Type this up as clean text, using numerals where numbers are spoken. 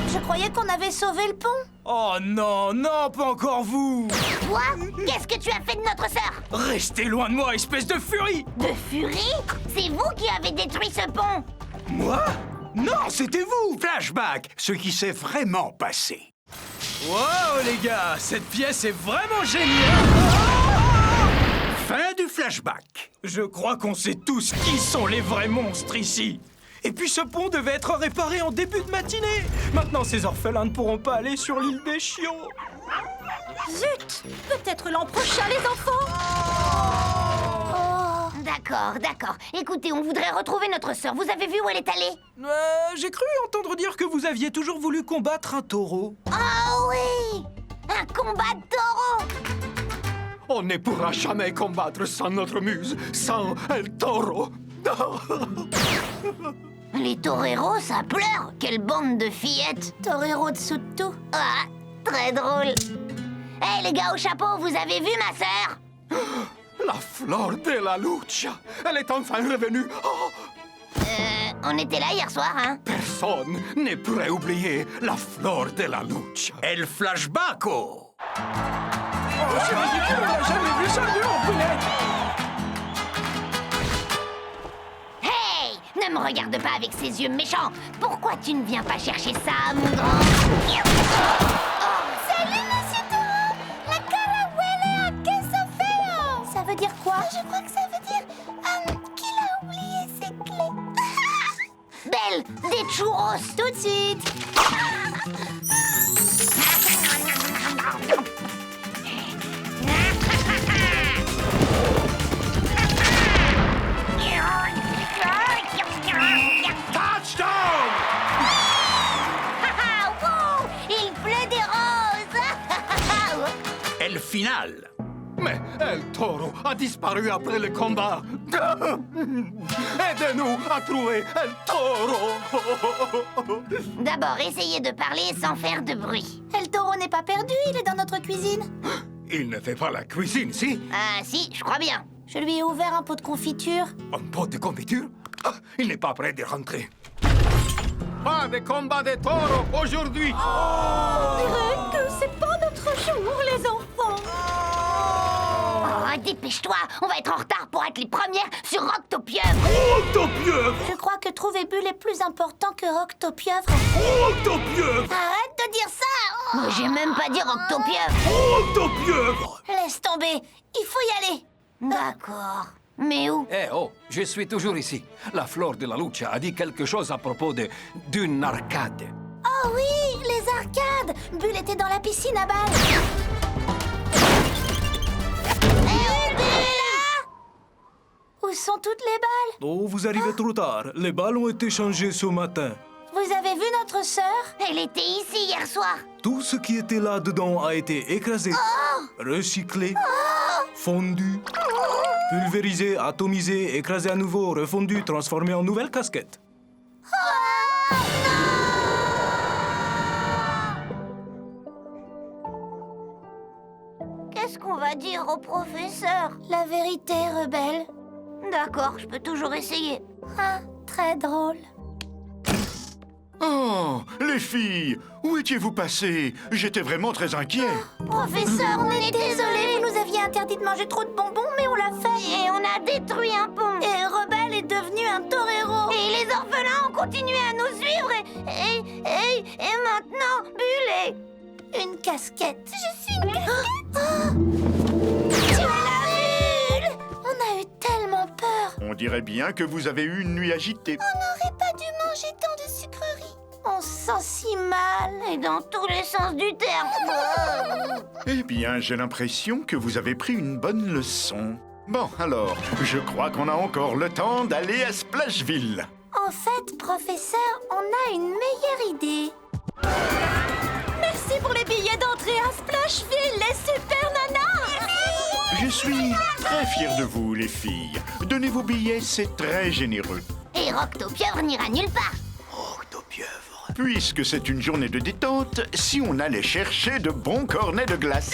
Je croyais qu'on avait sauvé le pont. Oh non, non, pas encore vous! Toi, qu'est-ce que tu as fait de notre sœur? Restez loin de moi, espèce de furie! De furie? C'est vous qui avez détruit ce pont! Moi? Non, c'était vous! Flashback, ce qui s'est vraiment passé. Wow, les gars, cette pièce est vraiment géniale! Fin du flashback. Je crois qu'on sait tous qui sont les vrais monstres ici. Et puis ce pont devait être réparé en début de matinée. Maintenant, ces orphelins ne pourront pas aller sur l'île des chiots. Zut! Peut-être l'an prochain, les enfants. D'accord. Écoutez, on voudrait retrouver notre sœur. Vous avez vu où elle est allée? J'ai cru entendre dire que vous aviez toujours voulu combattre un taureau. Oh oui! Un combat de taureau! On ne pourra jamais combattre sans notre muse, sans El Toro. Les toreros, ça pleure! Quelle bande de fillettes! Torero de Soto. Ah, très drôle! Hé, les gars au chapeau, vous avez vu ma sœur? La flor de la lucha. Elle est enfin revenue. Oh, On était là hier soir, hein? personne ne pourrait oublier la flor de la lucha. El flashbacko. Oh, c'est ridicule, on n'a jamais vu ça, nous, en poulette. Hey! Ne me regarde pas avec ces yeux méchants! Pourquoi tu ne viens pas chercher ça, mon grand? Salut, monsieur Taureau. La cara huele a queso feo. Ça veut dire quoi? Je crois que ça veut dire qu'il a oublié ses clés. Belle, des churros! Tout de suite. Touchdown! Wouh! Il pleut des roses! El final. Mais El Toro a disparu après le combat. Aidez-nous à trouver El Toro. D'abord, essayez de parler sans faire de bruit. El Toro n'est pas perdu, il est dans notre cuisine. Il ne fait pas la cuisine, si? Ah si, je crois bien. Je lui ai ouvert un pot de confiture. Un pot de confiture? Ah, il n'est pas prêt de rentrer. Pas de combat de taureaux aujourd'hui. On dirait que c'est pas notre jour, les enfants. Oh, dépêche-toi, on va être en retard pour être les premières sur Octopieuvre. Octopieuvre. Je crois que trouver Bulle est plus important que Octopieuvre. Octopieuvre. Arrête de dire ça. Moi, j'ai même pas dit Octopieuvre. Octopieuvre. Laisse tomber, il faut y aller. D'accord. Mais où? Eh oh, je suis toujours ici. La flor de la lucha a dit quelque chose à propos d'une arcade. Oh oui, les arcades. Bulle était dans la piscine à balles. Où sont toutes les balles? Oh, vous arrivez trop tard. Les balles ont été changées ce matin. Vous avez vu notre sœur? Elle était ici hier soir. Tout ce qui était là-dedans a été écrasé, recyclé, fondu, pulvérisé, atomisé, écrasé à nouveau, refondu, transformé en nouvelle casquette. Qu'est-ce qu'on va dire au professeur? La vérité, rebelle. D'accord, je peux toujours essayer. Ah, très drôle. Oh, les filles, où étiez-vous passées? J'étais vraiment très inquiet. Professeur, on est désolé. Vous nous aviez interdit de manger trop de bonbons, mais on l'a fait. Et on a détruit un pont. Et Rebelle est devenu un torero. Et les orphelins ont continué à nous suivre. Et maintenant, Bulle est... Une casquette. Je suis une casquette. Tu es la Bulle. On a eu tellement peur. On dirait bien que vous avez eu une nuit agitée. On n'aurait pas dû manger tant de sucreries. On se sent si mal. Et dans tous les sens du terme. Eh bien, j'ai l'impression que vous avez pris une bonne leçon. Bon, alors, je crois qu'on a encore le temps d'aller à Splashville. En fait, professeur, on a une meilleure idée. Merci pour les billets d'entrée à Splashville, les super nanas. Je suis très fier de vous, les filles. Donnez vos billets, c'est très généreux. Et Octopieuvre n'ira nulle part. Puisque c'est une journée de détente, si on allait chercher de bons cornets de glace.